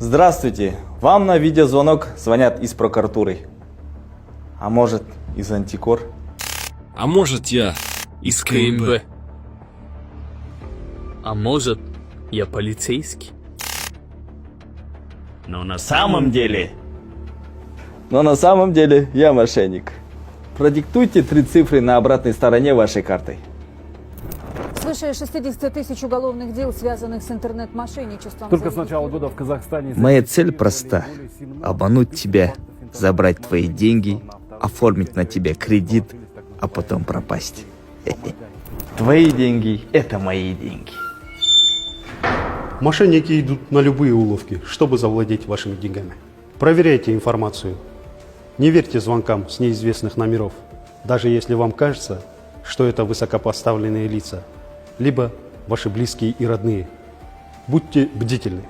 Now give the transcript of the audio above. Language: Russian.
Здравствуйте. Вам на видеозвонок звонят из прокуратуры. А может, из Антикор? А может, я из КМБ? А может, я полицейский? Но на Но на самом деле я мошенник. Продиктуйте 3 цифры на обратной стороне вашей карты. Свыше 60 тысяч уголовных дел, связанных с интернет-мошенничеством. Только с начала года в Казахстане... Моя цель проста – обмануть тебя, забрать твои деньги, оформить на тебя кредит, а потом пропасть. Твои деньги – это мои деньги. Мошенники идут на любые уловки, чтобы завладеть вашими деньгами. Проверяйте информацию. Не верьте звонкам с неизвестных номеров, даже если вам кажется, что это высокопоставленные лица, либо ваши близкие и родные. Будьте бдительны.